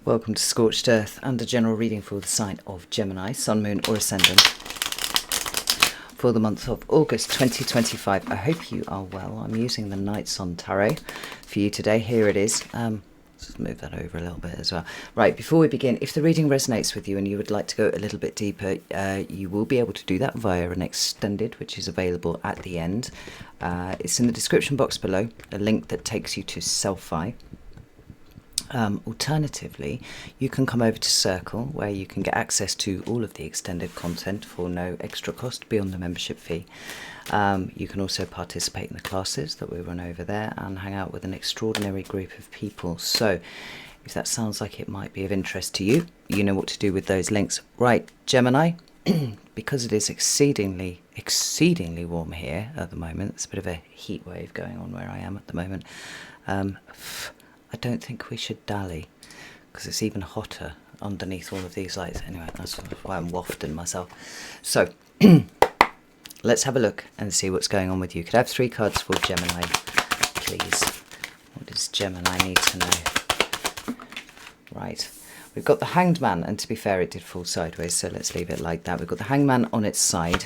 Welcome to Scorched Earth and a general reading for the sign of Gemini, Sun, Moon or Ascendant for the month of August 2025. I hope you are well. I'm using the Knights on Tarot for you today. Here it is. Let's move that over a little bit as well. Right, before we begin, if the reading resonates with you and you would like to go a little bit deeper, you will be able to do that via an extended, which is available at the end. It's in the description box below, a link that takes you to Selfie. Alternatively, you can come over to Circle, where you can get access to all of the extended content for no extra cost beyond the membership fee. You can also participate in the classes that we run over there and hang out with an extraordinary group of people. So if that sounds like it might be of interest to you, you know what to do with those links. Right, Gemini, because it is exceedingly warm here at the moment, there's a bit of a heat wave going on where I am at the moment. I don't think we should dally, because it's even hotter underneath all of these lights. Anyway, that's why I'm wafting myself. So, let's have a look and see what's going on with you. Could I have 3 cards for Gemini, please? What does Gemini need to know? Right, we've got the Hanged Man, and to be fair, it did fall sideways, so let's leave it like that. We've got the Hanged Man on its side.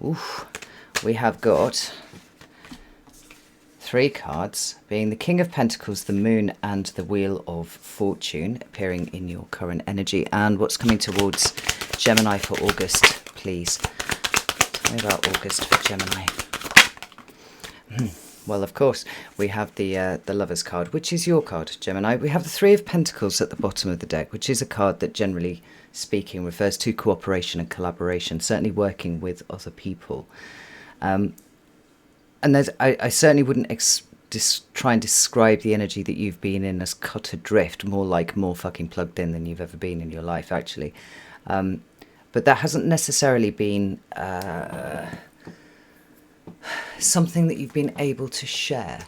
Oof. We have got 3 cards, being the King of Pentacles, the Moon and the Wheel of Fortune, appearing in your current energy. And what's coming towards Gemini for August, please? Tell me about August for Gemini. Well, of course, we have the Lover's card, which is your card, Gemini. We have the 3 of Pentacles at the bottom of the deck, which is a card that, generally speaking, refers to cooperation and collaboration, certainly working with other people. And I certainly wouldn't try and describe the energy that you've been in as cut adrift, more like more fucking plugged in than you've ever been in your life, actually. But that hasn't necessarily been something that you've been able to share,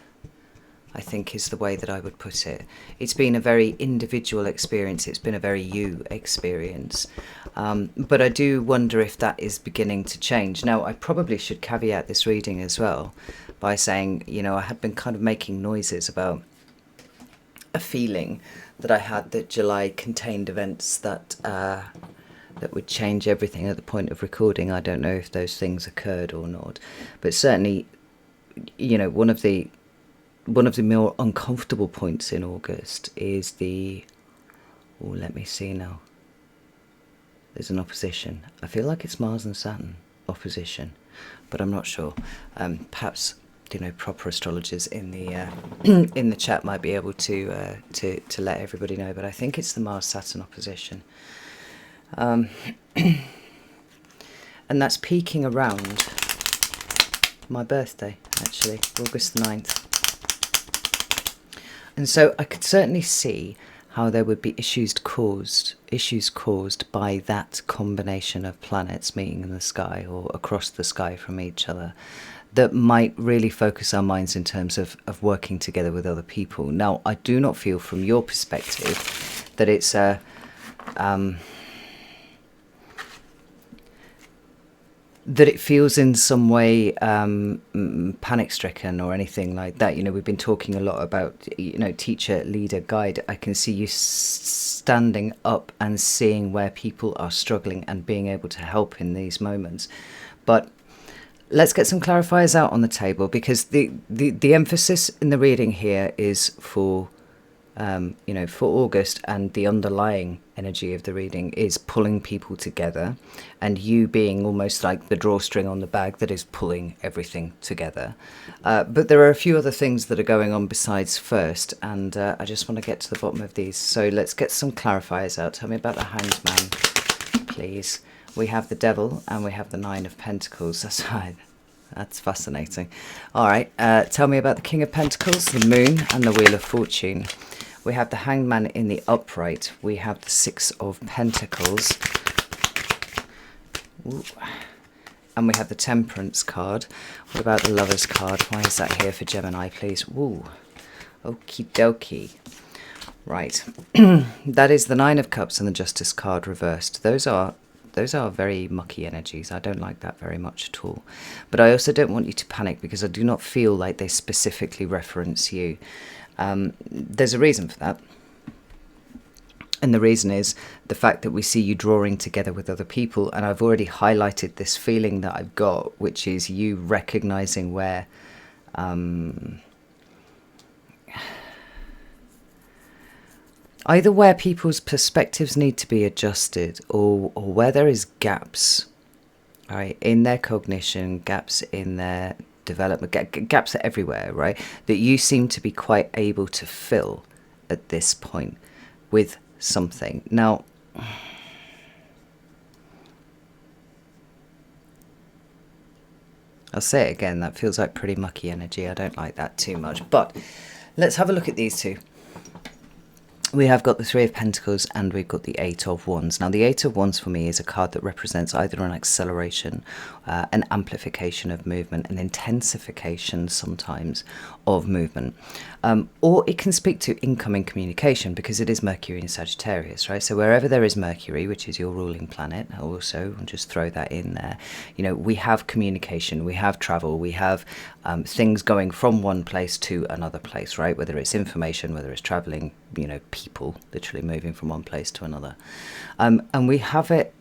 I think is the way that I would put it. It's been a very individual experience. It's been a very you experience. But I do wonder if that is beginning to change. Now, I probably should caveat this reading as well by saying, you know, I had been kind of making noises about a feeling that I had that July contained events that would change everything at the point of recording. I don't know if those things occurred or not. But certainly, you know, one of the more uncomfortable points in August is let me see now. There's an opposition. I feel like it's Mars and Saturn opposition, but I'm not sure. Perhaps, you know, proper astrologers in the in the chat might be able to let everybody know. But I think it's the Mars-Saturn opposition, and that's peaking around my birthday, actually, August the 9th. And so I could certainly see how there would be issues caused by that combination of planets meeting in the sky or across the sky from each other that might really focus our minds in terms of working together with other people. Now, I do not feel from your perspective that it's that it feels in some way panic-stricken or anything like that. You know, we've been talking a lot about, you know, teacher, leader, guide. I can see you standing up and seeing where people are struggling and being able to help in these moments. But let's get some clarifiers out on the table, because the emphasis in the reading here is for you know, for August, and the underlying energy of the reading is pulling people together, and you being almost like the drawstring on the bag that is pulling everything together. But there are a few other things that are going on besides first, and I just want to get to the bottom of these. So let's get some clarifiers out. Tell me about the Hanged Man, please. We have the Devil and we have the 9 of Pentacles. That's right. That's fascinating. All right. Tell me about the King of Pentacles, the Moon and the Wheel of Fortune. We have the Hanged Man in the upright. We have the 6 of Pentacles. Ooh. And we have the Temperance card. What about the Lover's card? Why is that here for Gemini, please? Ooh. Okie dokie. Right. That is the 9 of Cups and the Justice card reversed. Those are very mucky energies. I don't like that very much at all. But I also don't want you to panic, because I do not feel like they specifically reference you. There's a reason for that. And the reason is the fact that we see you drawing together with other people. And I've already highlighted this feeling that I've got, which is you recognizing where either where people's perspectives need to be adjusted, or where there is gaps, right, in their cognition, gaps in their development, gaps are everywhere, right, that you seem to be quite able to fill at this point with something. Now, I'll say it again, that feels like pretty mucky energy. I don't like that too much. But let's have a look at these two. We have got the Three of Pentacles and we've got the Eight of Wands. Now, the Eight of Wands for me is a card that represents either an acceleration, an amplification of movement, an intensification sometimes of movement. Or it can speak to incoming communication because it is Mercury in Sagittarius, right? So wherever there is Mercury, which is your ruling planet, also, I'll just throw that in there, you know, we have communication, we have travel, we have things going from one place to another place, right? Whether it's information, whether it's traveling, you know, people literally moving from one place to another. And we have it.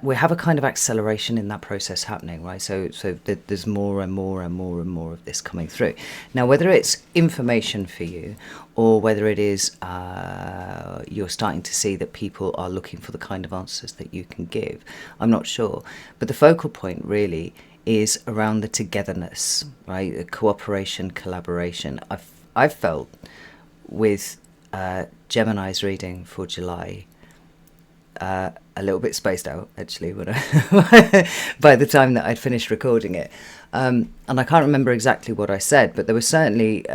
We have a kind of acceleration in that process happening, right? So there's more and more and more and more of this coming through. Now, whether it's information for you or whether it is you're starting to see that people are looking for the kind of answers that you can give, I'm not sure. But the focal point really is around the togetherness, right? The cooperation, collaboration. I've felt with Gemini's reading for July, a little bit spaced out actually when by the time that I'd finished recording it, and I can't remember exactly what I said, but there was certainly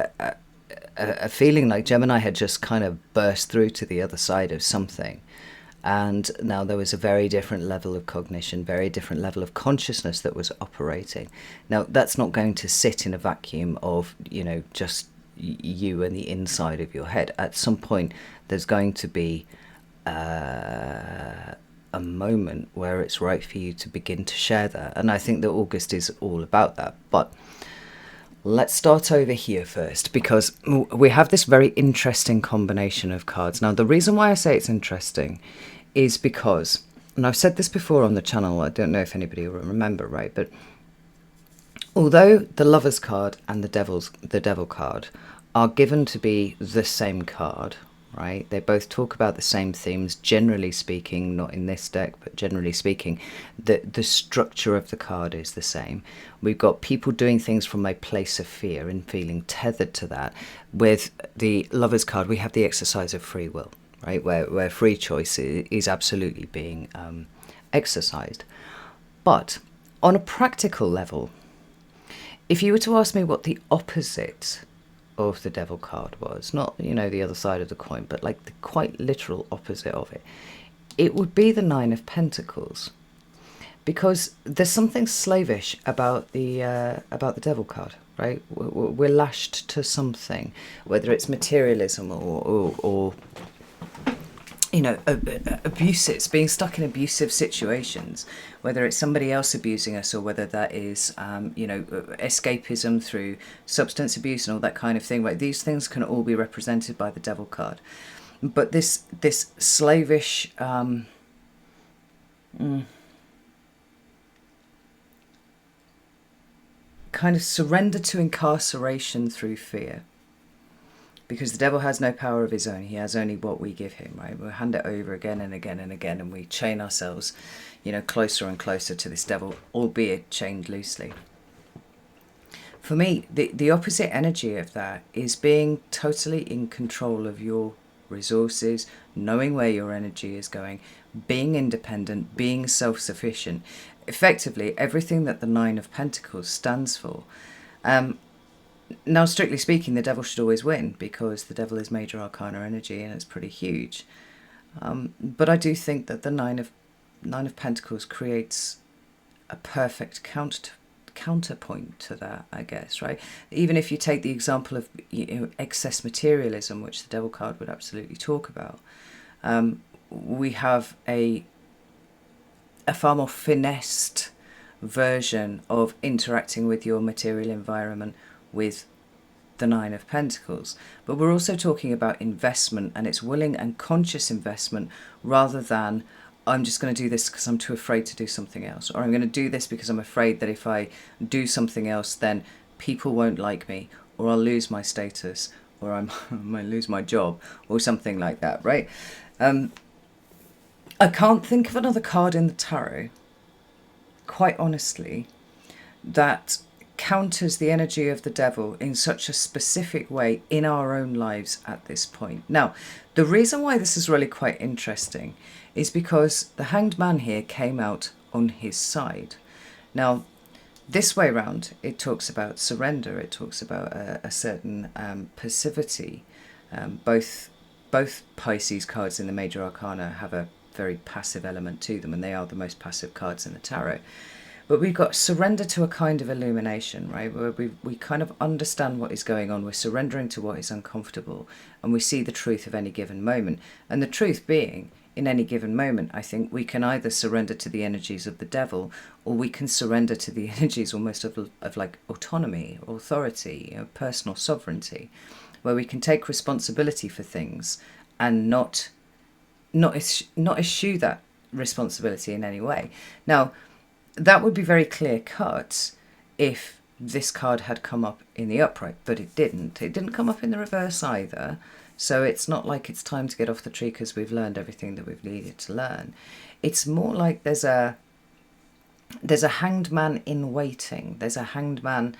a feeling like Gemini had just kind of burst through to the other side of something, and now there was a very different level of cognition, very different level of consciousness that was operating. Now, that's not going to sit in a vacuum of, you know, just you and the inside of your head. At some point there's going to be a moment where it's right for you to begin to share that, and I think that August is all about that. But let's start over here first, because we have this very interesting combination of cards. Now, the reason why I say it's interesting is because, and I've said this before on the channel, I don't know if anybody will remember, right, but although the Lovers card and the Devil card are given to be the same card, right? They both talk about the same themes, generally speaking, not in this deck, but generally speaking, the structure of the card is the same. We've got people doing things from a place of fear and feeling tethered to that. With the Lovers card, we have the exercise of free will, right? Where free choice is absolutely being exercised. But on a practical level, if you were to ask me what the opposite of the Devil card was, not, you know, the other side of the coin, but like the quite literal opposite of it, it would be the Nine of Pentacles, because there's something slavish about the Devil card, right? We're lashed to something, whether it's materialism or you know, abuses, being stuck in abusive situations, whether it's somebody else abusing us or whether that is, you know, escapism through substance abuse and all that kind of thing. Right? These things can all be represented by the Devil card. But this slavish, kind of surrender to incarceration through fear. Because the devil has no power of his own. He has only what we give him, right? We'll hand it over again and again and again, and we chain ourselves, you know, closer and closer to this devil, albeit chained loosely. For me, the opposite energy of that is being totally in control of your resources, knowing where your energy is going, being independent, being self-sufficient. Effectively, everything that the Nine of Pentacles stands for. Now, strictly speaking, the devil should always win because the devil is major arcana energy and it's pretty huge. But I do think that the Nine of Pentacles creates a perfect counterpoint to that, I guess, right? Even if you take the example of, you know, excess materialism, which the Devil card would absolutely talk about, we have a far more finessed version of interacting with your material environment with the Nine of Pentacles. But we're also talking about investment, and it's willing and conscious investment rather than I'm just going to do this because I'm too afraid to do something else, or I'm going to do this because I'm afraid that if I do something else then people won't like me, or I'll lose my status, or I might lose my job, or something like that, right? I can't think of another card in the tarot, quite honestly, that counters the energy of the devil in such a specific way in our own lives at this point. Now, the reason why this is really quite interesting is because the Hanged Man here came out on his side. Now, this way round, it talks about surrender. It talks about a certain passivity. Both Pisces cards in the Major Arcana have a very passive element to them, and they are the most passive cards in the tarot. But we've got surrender to a kind of illumination, right? Where we kind of understand what is going on. We're surrendering to what is uncomfortable, and we see the truth of any given moment. And the truth being, in any given moment, I think we can either surrender to the energies of the devil, or we can surrender to the energies almost of like autonomy, authority, personal sovereignty, where we can take responsibility for things and not eschew that responsibility in any way. Now, that would be very clear cut if this card had come up in the upright, but it didn't. It didn't come up in the reverse either. So it's not like it's time to get off the tree because we've learned everything that we've needed to learn. It's more like there's a hanged man in waiting. There's a hanged man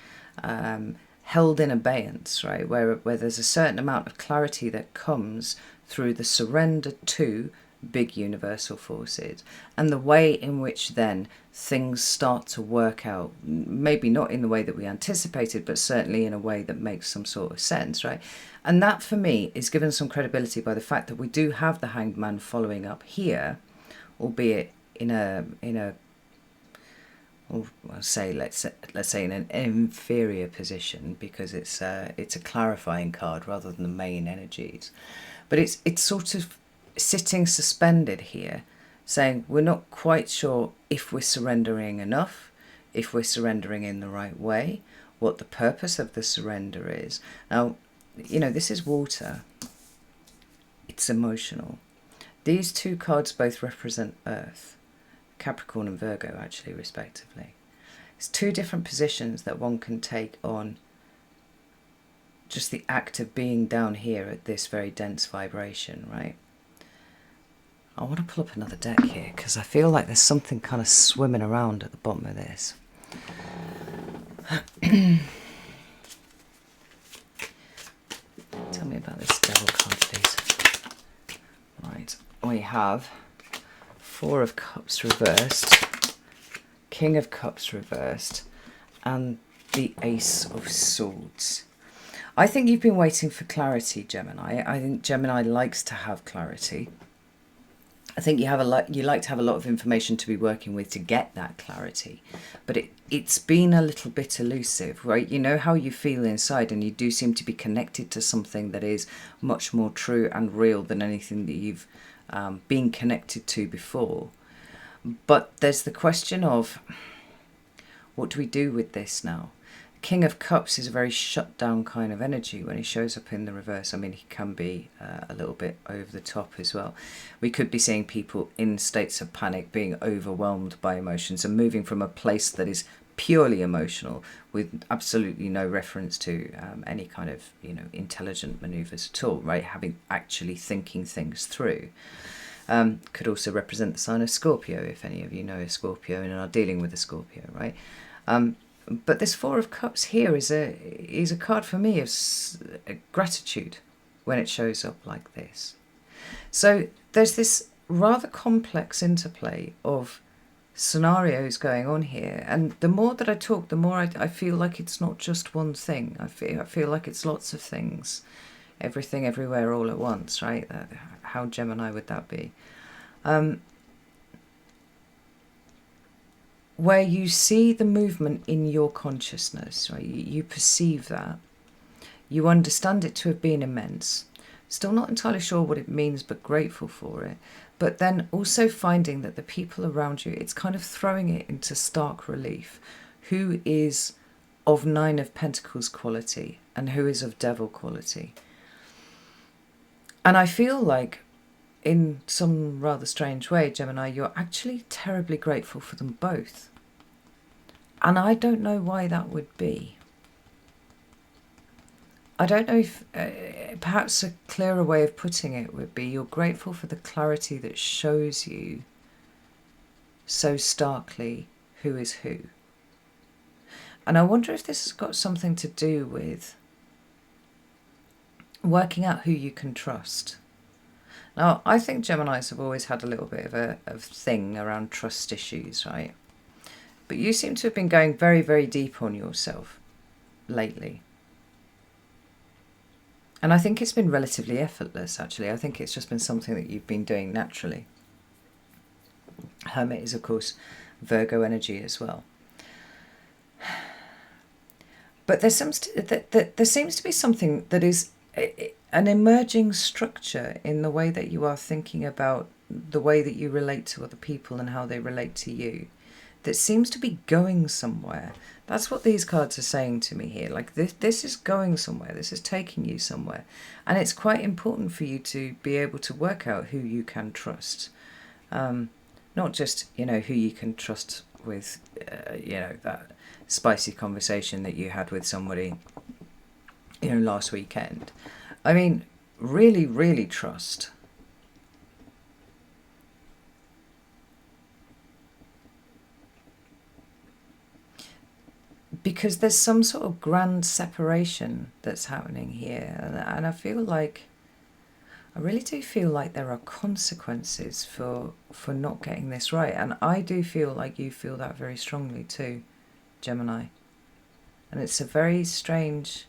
held in abeyance, right? Where there's a certain amount of clarity that comes through the surrender to big universal forces, and the way in which then things start to work out, maybe not in the way that we anticipated, but certainly in a way that makes some sort of sense, right? And that for me is given some credibility by the fact that we do have the Hanged Man following up here, albeit in a or say let's say in an inferior position, because it's a clarifying card rather than the main energies. But it's sort of sitting suspended here, saying we're not quite sure if we're surrendering enough, if we're surrendering in the right way, what the purpose of the surrender is. Now, this is water. It's emotional. These two cards both represent Earth, Capricorn and Virgo, actually, respectively. It's two different positions that one can take on just the act of being down here at this very dense vibration, right? I want to pull up another deck here because I feel like there's something kind of swimming around at the bottom of this. Tell me about this devil card, please. Right, we have Four of Cups reversed, King of Cups reversed, and the Ace of Swords. I think you've been waiting for clarity, Gemini. I think Gemini likes to have clarity. I think you like to have a lot of information to be working with to get that clarity, but it's been a little bit elusive, right? You know how you feel inside, and you do seem to be connected to something that is much more true and real than anything that you've been connected to before. But there's the question of, what do we do with this now? King of Cups is a very shut down kind of energy when he shows up in the reverse. I mean, he can be a little bit over the top as well. We could be seeing people in states of panic, being overwhelmed by emotions and moving from a place that is purely emotional with absolutely no reference to any kind of intelligent maneuvers at all, right? Actually thinking things through. Could also represent the sign of Scorpio, if any of you know a Scorpio and are dealing with a Scorpio, right? But this Four of Cups here is a card for me of gratitude when it shows up like this. So there's this rather complex interplay of scenarios going on here, and the more that I talk, the more I feel like it's not just one thing. I feel like it's lots of things, everything, everywhere, all at once, right? How Gemini would that be? Where you see the movement in your consciousness, right? You perceive that. You understand it to have been immense. Still not entirely sure what it means, but grateful for it. But then also finding that the people around you, it's kind of throwing it into stark relief. Who is of Nine of Pentacles quality and who is of Devil quality. And I feel like, in some rather strange way, Gemini, you're actually terribly grateful for them both. And I don't know why that would be. I don't know if perhaps a clearer way of putting it would be you're grateful for the clarity that shows you so starkly who is who. And I wonder if this has got something to do with working out who you can trust. Now, I think Geminis have always had a little bit of a thing around trust issues, right? But you seem to have been going very, very deep on yourself lately. And I think it's been relatively effortless, actually. I think it's just been something that you've been doing naturally. Hermit is, of course, Virgo energy as well. But there seems to be something that is an emerging structure in the way that you are thinking about the way that you relate to other people and how they relate to you, that seems to be going somewhere. That's what these cards are saying to me here. Like this is going somewhere. This is taking you somewhere. And it's quite important for you to be able to work out who you can trust. Not just, who you can trust with, that spicy conversation that you had with somebody, last weekend. I mean, really, really trust. Because there's some sort of grand separation that's happening here. And I feel like, I really do feel like there are consequences for not getting this right. And I do feel like you feel that very strongly too, Gemini. And it's a very strange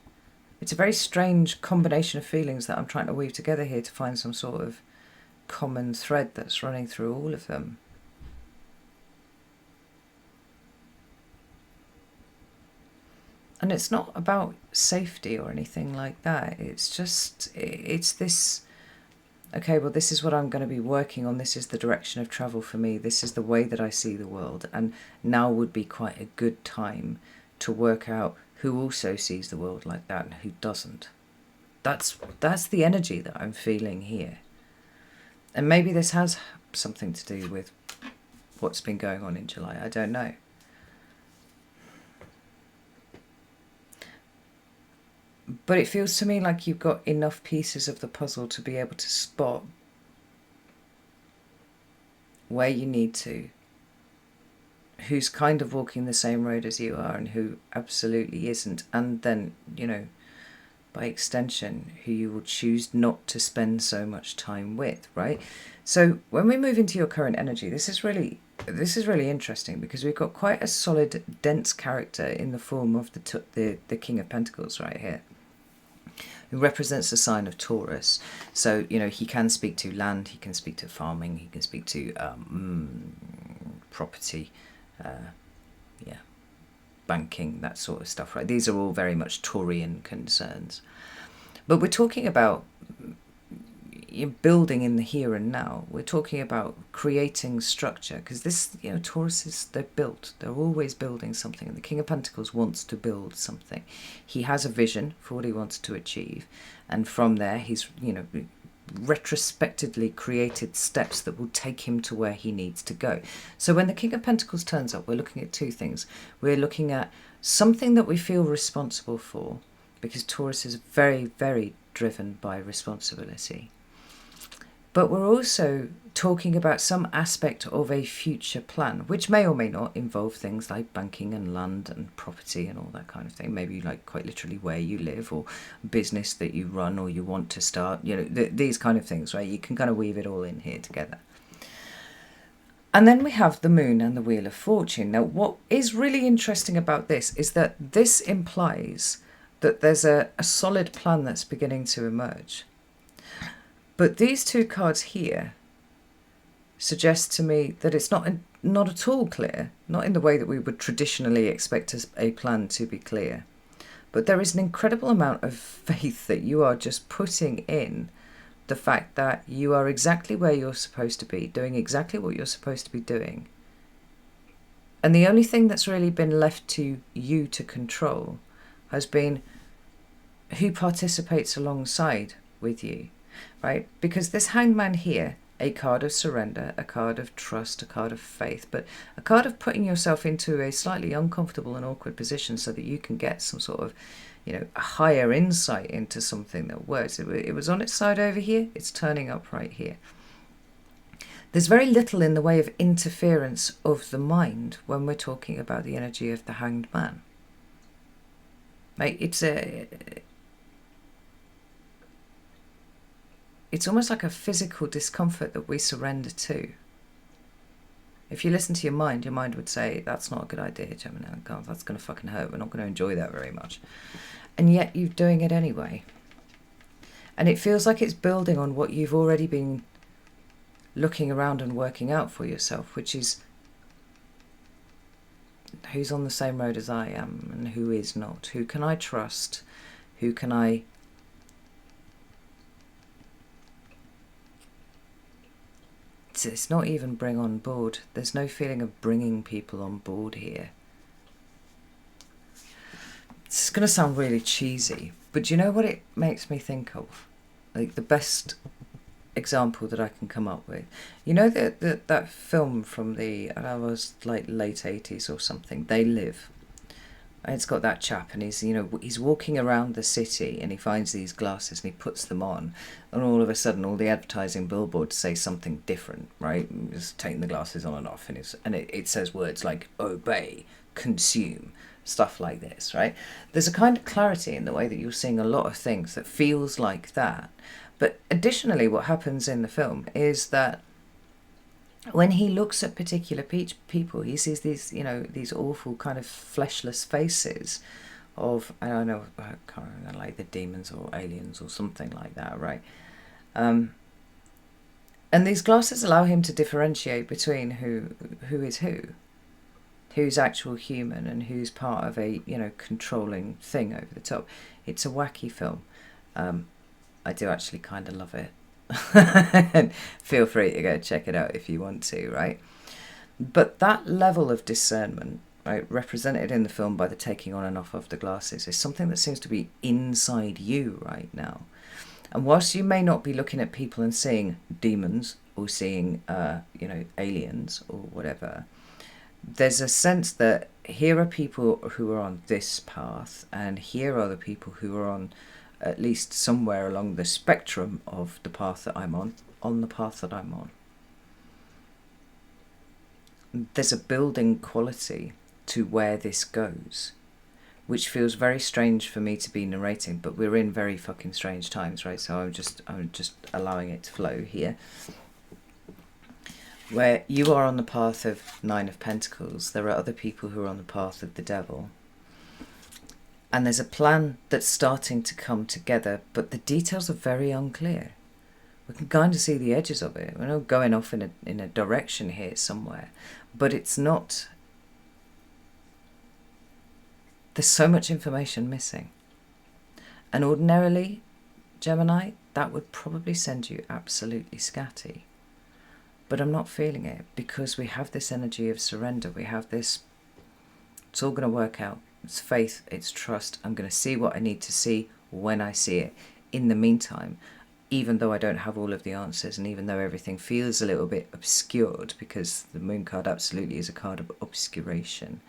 combination of feelings that I'm trying to weave together here to find some sort of common thread that's running through all of them. And it's not about safety or anything like that. It's this, okay, well, this is what I'm going to be working on. This is the direction of travel for me. This is the way that I see the world. And now would be quite a good time to work out who also sees the world like that and who doesn't. That's the energy that I'm feeling here. And maybe this has something to do with what's been going on in July. I don't know. But it feels to me like you've got enough pieces of the puzzle to be able to spot where you need to, who's kind of walking the same road as you are and who absolutely isn't, and then, by extension, who you will choose not to spend so much time with, right? So when we move into your current energy, this is really interesting, because we've got quite a solid, dense character in the form of the King of Pentacles right here, who represents the sign of Taurus. So, he can speak to land, he can speak to farming, he can speak to property, banking, that sort of stuff, right? These are all very much Taurian concerns. But we're talking about building in the here and now. We're talking about creating structure, because this, Tauruses, they're built. They're always building something. And the King of Pentacles wants to build something. He has a vision for what he wants to achieve. And from there, he's, retrospectively created steps that will take him to where he needs to go. So when the King of Pentacles turns up, we're looking at two things. We're looking at something that we feel responsible for, because Taurus is very, very driven by responsibility. But we're also talking about some aspect of a future plan, which may or may not involve things like banking and land and property and all that kind of thing. Maybe like quite literally where you live, or business that you run or you want to start, these kind of things, right? You can kind of weave it all in here together. And then we have the Moon and the Wheel of Fortune. Now, what is really interesting about this is that this implies that there's a solid plan that's beginning to emerge. But these two cards here suggest to me that it's not at all clear, not in the way that we would traditionally expect a plan to be clear. But there is an incredible amount of faith that you are just putting in the fact that you are exactly where you're supposed to be, doing exactly what you're supposed to be doing And the only thing that's really been left to you to control has been who participates alongside with you, right? Because this Hanged Man here, a card of surrender, a card of trust, a card of faith, but a card of putting yourself into a slightly uncomfortable and awkward position so that you can get some sort of, a higher insight into something that works. It was on its side over here. It's turning up right here. There's very little in the way of interference of the mind when we're talking about the energy of the Hanged Man. Like, it's almost like a physical discomfort that we surrender to. If you listen to your mind would say, that's not a good idea, Gemini. God, that's going to fucking hurt. We're not going to enjoy that very much. And yet you're doing it anyway. And it feels like it's building on what you've already been looking around and working out for yourself, which is who's on the same road as I am and who is not. Who can I trust? Who can I... It's not even bring on board. There's no feeling of bringing people on board here. It's going to sound really cheesy, but do you know what it makes me think of? Like, the best example that I can come up with. You know that film from the, I was like late 80s or something, They Live. It's got that chap and he's walking around the city and he finds these glasses and he puts them on, and all of a sudden all the advertising billboards say something different, right? Just taking the glasses on and off, and it says words like obey, consume, stuff like this, right? There's a kind of clarity in the way that you're seeing a lot of things that feels like that. But additionally, what happens in the film is that when he looks at particular people, he sees these, these awful kind of fleshless faces of, I don't know, I can't remember, like the demons or aliens or something like that, right? And these glasses allow him to differentiate between who is who's actual human and who's part of a, controlling thing over the top. It's a wacky film. I do actually kind of love it. Feel free to go check it out if you want to, right? But that level of discernment, right, represented in the film by the taking on and off of the glasses, is something that seems to be inside you right now. And whilst you may not be looking at people and seeing demons or seeing, aliens or whatever, there's a sense that here are people who are on this path, and here are the people who are on at least somewhere along the spectrum of the path that I'm on the path that I'm on. There's a building quality to where this goes, which feels very strange for me to be narrating, but we're in very fucking strange times, right? So I'm just allowing it to flow here. Where you are on the path of Nine of Pentacles, there are other people who are on the path of the Devil. And there's a plan that's starting to come together, but the details are very unclear. We can kind of see the edges of it. We're not going off in a direction here somewhere, but it's not... There's so much information missing. And ordinarily, Gemini, that would probably send you absolutely scatty. But I'm not feeling it, because we have this energy of surrender. We have this, it's all going to work out. It's faith, it's trust. I'm going to see what I need to see when I see it. In the meantime, even though I don't have all of the answers, and even though everything feels a little bit obscured, because the Moon card absolutely is a card of obscuration,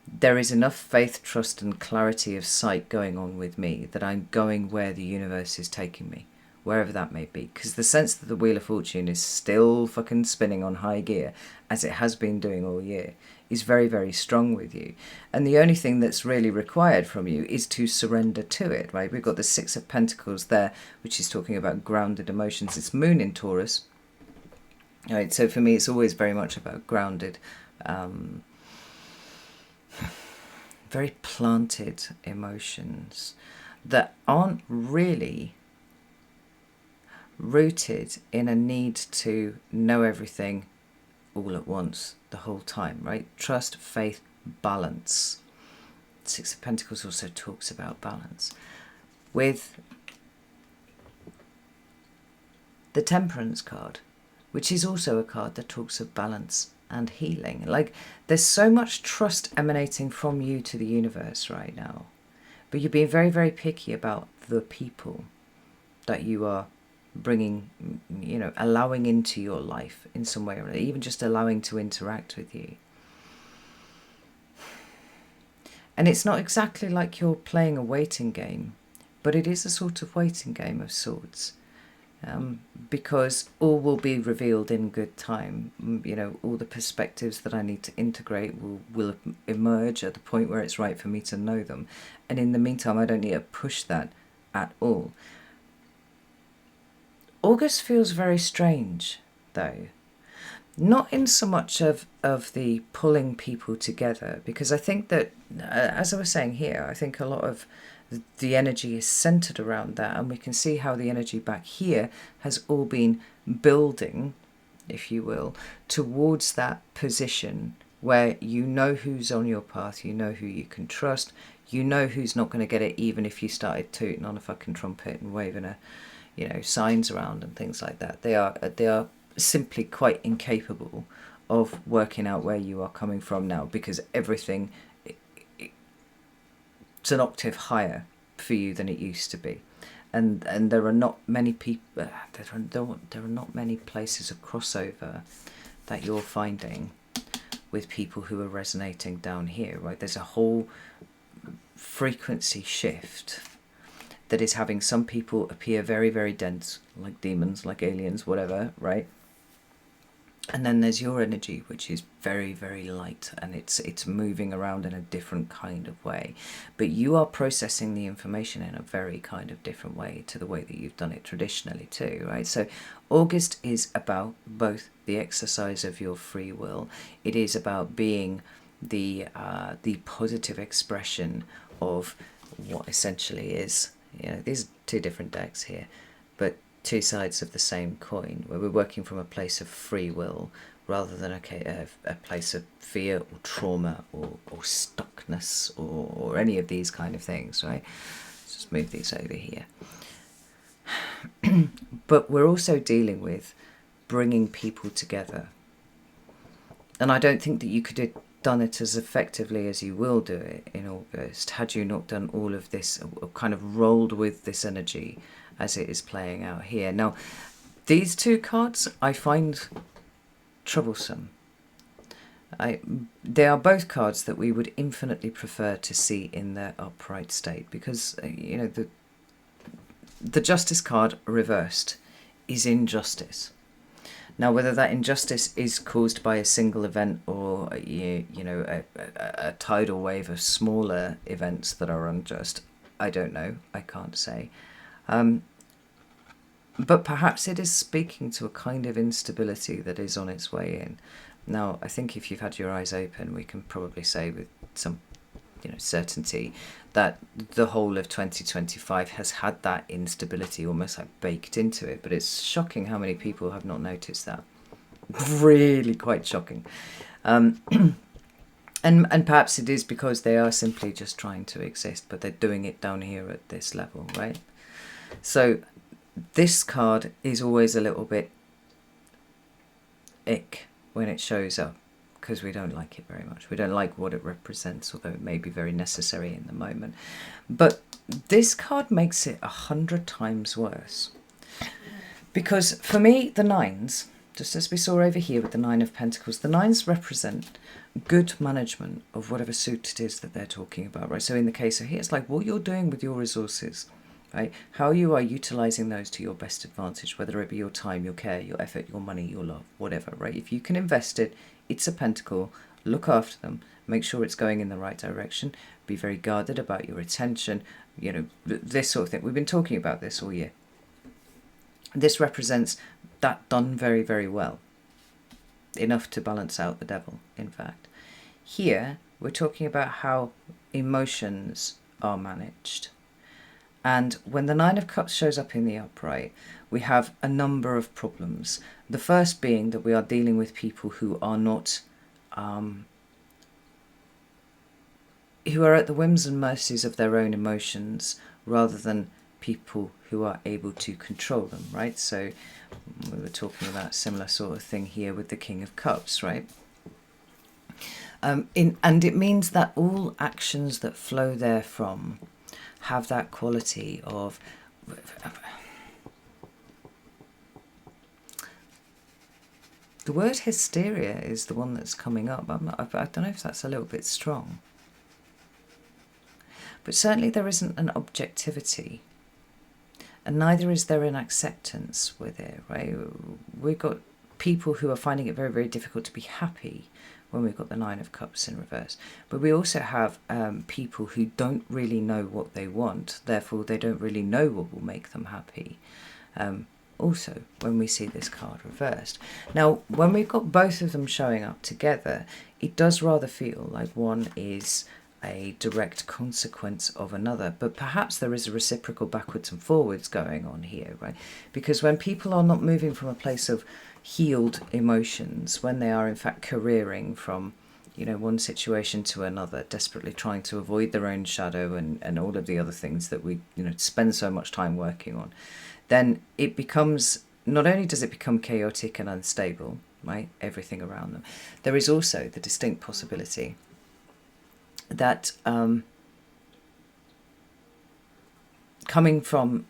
there is enough faith, trust and clarity of sight going on with me that I'm going where the universe is taking me, wherever that may be. Because the sense that the Wheel of Fortune is still fucking spinning on high gear, as it has been doing all year, is very, very strong with you. And the only thing that's really required from you is to surrender to it, right? We've got the Six of Pentacles there, which is talking about grounded emotions. It's Moon in Taurus. Right, so for me, it's always very much about grounded, very planted emotions that aren't really rooted in a need to know everything all at once the whole time, right? Trust, faith, balance. Six of Pentacles also talks about balance. With the Temperance card, which is also a card that talks of balance and healing. Like, there's so much trust emanating from you to the universe right now, but you're being very, very picky about the people that you are bringing, allowing into your life in some way, or even just allowing to interact with you. And it's not exactly like you're playing a waiting game, but it is a sort of waiting game of sorts. Because all will be revealed in good time. All the perspectives that I need to integrate will emerge at the point where it's right for me to know them. And in the meantime, I don't need to push that at all. August feels very strange, though. Not in so much of the pulling people together, because I think that, as I was saying here, I think a lot of the energy is centered around that, and we can see how the energy back here has all been building, if you will, towards that position where you know who's on your path, you know who you can trust, you know who's not going to get it, even if you started tooting on a fucking trumpet and waving signs around and things like that. They are simply quite incapable of working out where you are coming from now, because everything, it's an octave higher for you than it used to be, and there are not many people. There are not many places of crossover that you're finding with people who are resonating down here. Right, there's a whole frequency shift that is having some people appear very, very dense, like demons, like aliens, whatever. Right. And then there's your energy, which is very, very light, and it's moving around in a different kind of way. But you are processing the information in a very kind of different way to the way that you've done it traditionally too, right? So August is about both the exercise of your free will. It is about being the positive expression of what essentially is, these are two different decks here, but two sides of the same coin, where we're working from a place of free will rather than a place of fear or trauma or stuckness or any of these kind of things, right? Let's just move these over here. But we're also dealing with bringing people together. And I don't think that you could have done it as effectively as you will do it in August had you not done all of this, kind of rolled with this energy as it is playing out here. Now, these two cards I find troublesome. They are both cards that we would infinitely prefer to see in their upright state, because the Justice card reversed is injustice. Now, whether that injustice is caused by a single event or a tidal wave of smaller events that are unjust, I don't know. I can't say. But perhaps it is speaking to a kind of instability that is on its way in. Now, I think if you've had your eyes open, we can probably say with some certainty that the whole of 2025 has had that instability almost like baked into it. But it's shocking how many people have not noticed that. Really quite shocking. And perhaps it is because they are simply just trying to exist, but they're doing it down here at this level, right? So this card is always a little bit ick when it shows up, because we don't like it very much. We don't like what it represents, although it may be very necessary in the moment. But this card makes it 100 times worse. Because for me, the nines, just as we saw over here with the Nine of Pentacles, the nines represent good management of whatever suit it is that they're talking about, right? So in the case of here, it's like what you're doing with your resources, right? How you are utilising those to your best advantage, whether it be your time, your care, your effort, your money, your love, whatever, right? If you can invest it, it's a pentacle, look after them, make sure it's going in the right direction, be very guarded about your attention, this sort of thing. We've been talking about this all year. This represents that done very, very well. Enough to balance out the devil, in fact. Here, we're talking about how emotions are managed. And when the Nine of Cups shows up in the upright, we have a number of problems. The first being that we are dealing with people who are not, who are at the whims and mercies of their own emotions, rather than people who are able to control them, right? So we were talking about a similar sort of thing here with the King of Cups, right? And it means that all actions that flow therefrom have that quality of... The word hysteria is the one that's coming up. I don't know if that's a little bit strong. But certainly there isn't an objectivity. And neither is there an acceptance with it, right? We've got people who are finding it very, very difficult to be happy when we've got the Nine of Cups in reverse. But we also have people who don't really know what they want. Therefore, they don't really know what will make them happy. Also, when we see this card reversed. Now, when we've got both of them showing up together, it does rather feel like one is a direct consequence of another, but perhaps there is a reciprocal backwards and forwards going on here, right? Because when people are not moving from a place of healed emotions, when they are in fact careering from, you know, one situation to another, desperately trying to avoid their own shadow and all of the other things that we, you know, spend so much time working on, then it becomes, not only does it become chaotic and unstable, right, everything around them, there is also the distinct possibility that coming from,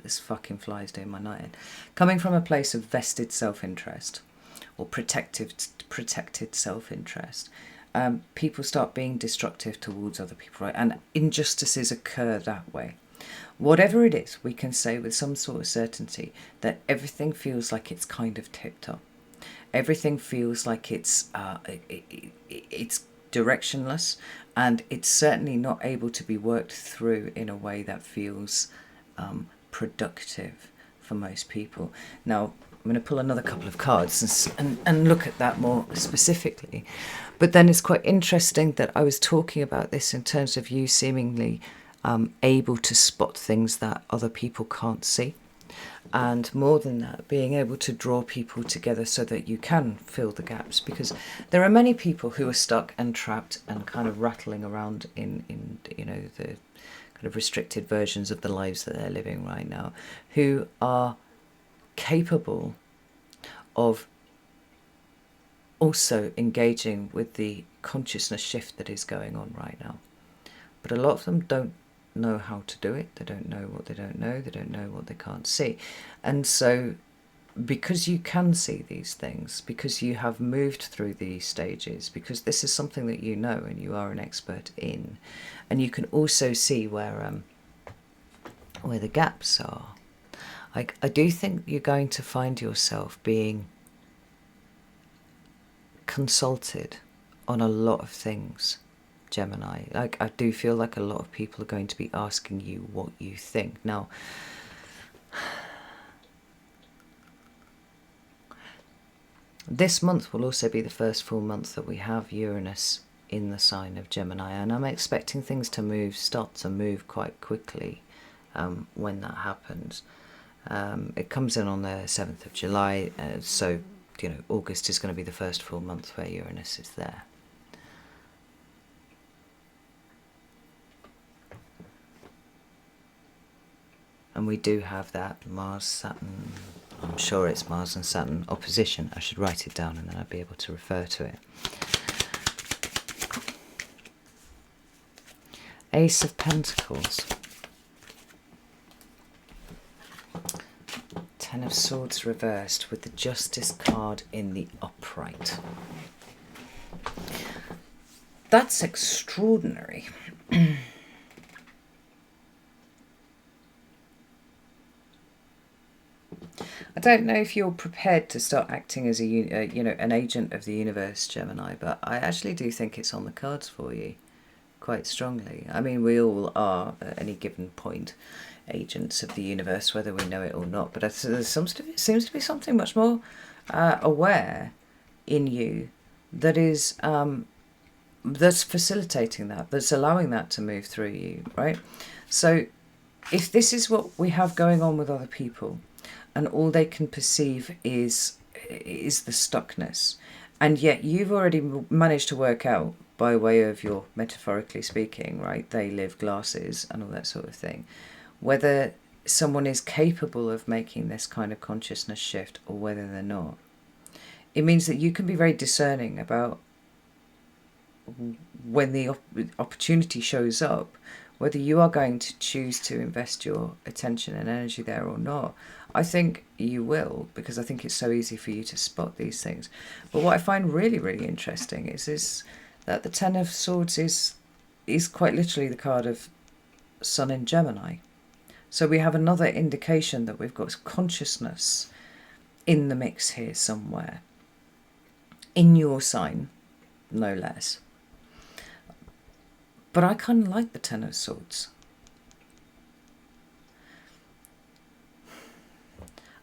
this fucking fly's doing my night in, coming from a place of vested self-interest or protected self-interest, people start being destructive towards other people, right? And injustices occur that way. Whatever it is, we can say with some sort of certainty that everything feels like it's kind of tipped up. Everything feels like it's directionless, and it's certainly not able to be worked through in a way that feels productive for most people. Now, I'm going to pull another couple of cards and look at that more specifically. But then it's quite interesting that I was talking about this in terms of you seemingly able to spot things that other people can't see. And more than that, being able to draw people together so that you can fill the gaps. Because there are many people who are stuck and trapped and kind of rattling around in you know, the kind of restricted versions of the lives that they're living right now, who are capable of also engaging with the consciousness shift that is going on right now. But a lot of them don't know how to do it. They don't know what they don't know. They don't know what they can't see. And so because you can see these things, because you have moved through these stages, because this is something that you know and you are an expert in, and you can also see where the gaps are, I do think you're going to find yourself being consulted on a lot of things, Gemini. Like, I do feel like a lot of people are going to be asking you what you think. Now, this month will also be the first full month that we have Uranus in the sign of Gemini, and I'm expecting things to start to move quite quickly when that happens. It comes in on the 7th of July, so, you know, August is going to be the first full month where Uranus is there. And we do have that Mars-Saturn, I'm sure it's Mars and Saturn opposition. I should write it down and then I'll be able to refer to it. Ace of Pentacles. Ten of Swords reversed with the Justice card in the upright. That's extraordinary. I don't know if you're prepared to start acting as an agent of the universe, Gemini, but I actually do think it's on the cards for you quite strongly. I mean, we all are at any given point agents of the universe, whether we know it or not. But there seems to be something much more aware in you that is that's facilitating that, that's allowing that to move through you, right? So if this is what we have going on with other people, and all they can perceive is the stuckness, and yet you've already managed to work out, by way of your, metaphorically speaking, right, they live glasses and all that sort of thing, whether someone is capable of making this kind of consciousness shift or whether they're not. It means that you can be very discerning about when the opportunity shows up, whether you are going to choose to invest your attention and energy there or not. I think you will, because I think it's so easy for you to spot these things. But what I find really, really interesting is that the Ten of Swords is quite literally the card of Sun in Gemini. So we have another indication that we've got consciousness in the mix here somewhere. In your sign, no less. But I kind of like the Ten of Swords.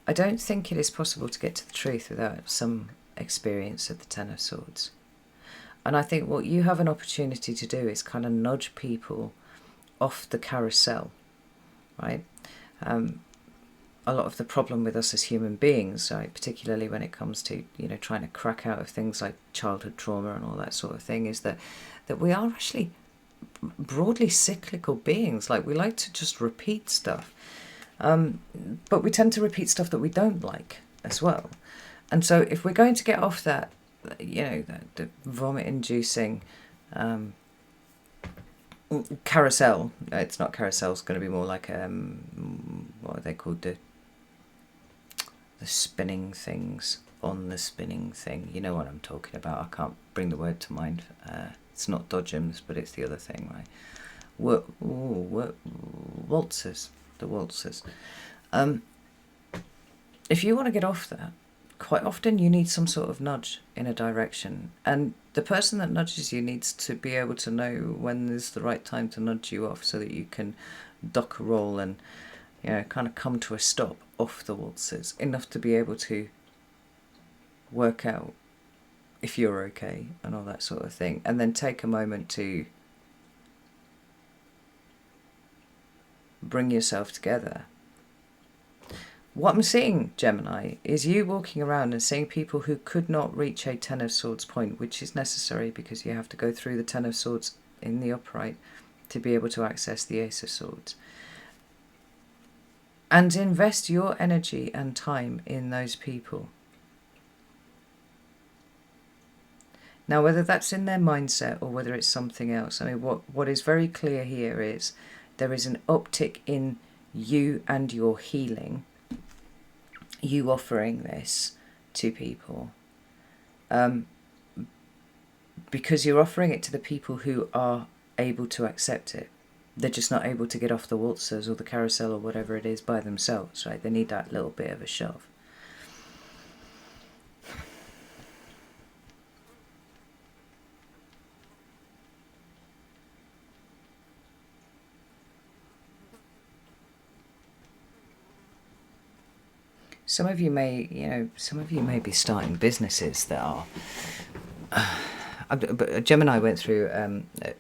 I don't think it is possible to get to the truth without some experience of the Ten of Swords. And I think what you have an opportunity to do is kind of nudge people off the carousel, right? A lot of the problem with us as human beings, right, particularly when it comes to, trying to crack out of things like childhood trauma and all that sort of thing, is that we are actually broadly cyclical beings. Like, we like to just repeat stuff. But we tend to repeat stuff that we don't like as well. And so if we're going to get off that, the vomit-inducing carousel, it's not carousel, it's going to be more like, what are they called, the spinning things on the spinning thing. You know what I'm talking about. I can't bring the word to mind. It's not dodgems, but it's the other thing, right? Waltzers. The waltzers. If you want to get off that, quite often you need some sort of nudge in a direction, and the person that nudges you needs to be able to know when is the right time to nudge you off, so that you can dock a roll and kind of come to a stop off the waltzers, enough to be able to work out if you're okay and all that sort of thing, and then take a moment to bring yourself together. What I'm seeing, Gemini, is you walking around and seeing people who could not reach a Ten of Swords point, which is necessary because you have to go through the Ten of Swords in the upright to be able to access the Ace of Swords. And invest your energy and time in those people. Now, whether that's in their mindset or whether it's something else, I mean, what is very clear here is there is an uptick in you and your healing, you offering this to people, because you're offering it to the people who are able to accept it. They're just not able to get off the waltzers or the carousel or whatever it is by themselves, right? They need that little bit of a shove. Some of you may be starting businesses that are. But Gemini went through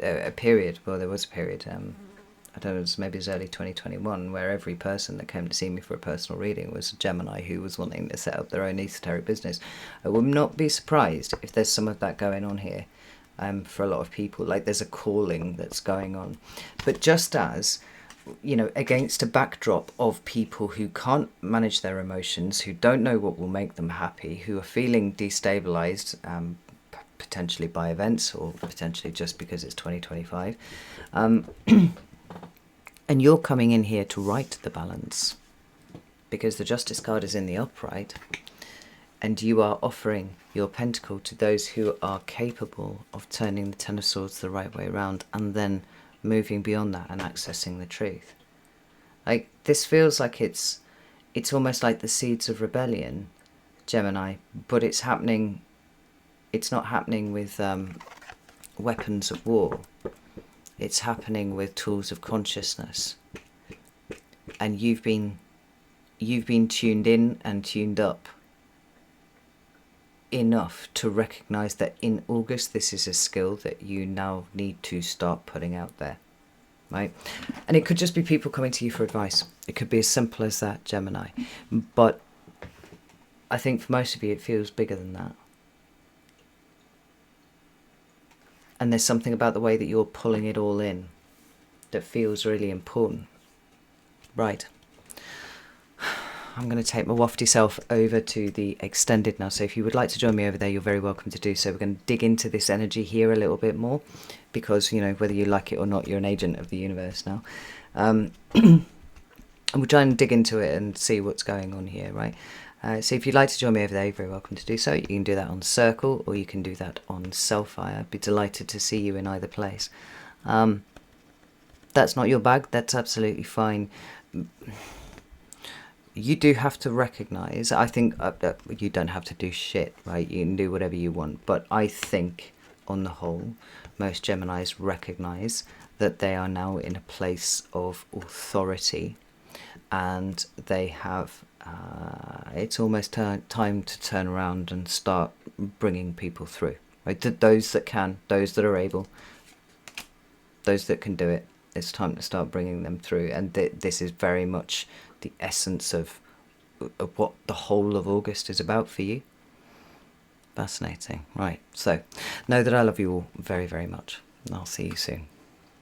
a period. Well, there was a period. I don't know. Maybe it was early 2021, where every person that came to see me for a personal reading was a Gemini who was wanting to set up their own esoteric business. I would not be surprised if there's some of that going on here, for a lot of people. Like, there's a calling that's going on, but just as, against a backdrop of people who can't manage their emotions, who don't know what will make them happy, who are feeling destabilized, potentially by events or potentially just because it's 2025, and you're coming in here to right the balance because the Justice card is in the upright, and you are offering your pentacle to those who are capable of turning the Ten of Swords the right way around and then moving beyond that and accessing the truth. Like, this feels like it's almost like the seeds of rebellion, Gemini, but it's happening. It's not happening with weapons of war. It's happening with tools of consciousness, and you've been tuned in and tuned up enough to recognize that in August this is a skill that you now need to start putting out there, right? And it could just be people coming to you for advice. It could be as simple as that, Gemini, but I think for most of you it feels bigger than that. And there's something about the way that you're pulling it all in that feels really important. Right. I'm going to take my wafty self over to the extended now. So if you would like to join me over there, you're very welcome to do so. We're going to dig into this energy here a little bit more, because, you know, whether you like it or not, you're an agent of the universe now. And we'll try and dig into it and see what's going on here, right? So if you'd like to join me over there, you're very welcome to do so. You can do that on Circle, or you can do that on Selfie. I'd be delighted to see you in either place. That's not your bag, that's absolutely fine. You do have to recognise, I think, you don't have to do shit, right? You can do whatever you want. But I think, on the whole, most Geminis recognise that they are now in a place of authority, and they have, it's almost time to turn around and start bringing people through. Right? Those that can, those that are able, those that can do it, it's time to start bringing them through. And this is very much the essence of what the whole of August is about for you. Fascinating. Right, so know that I love you all very, very much, and I'll see you soon.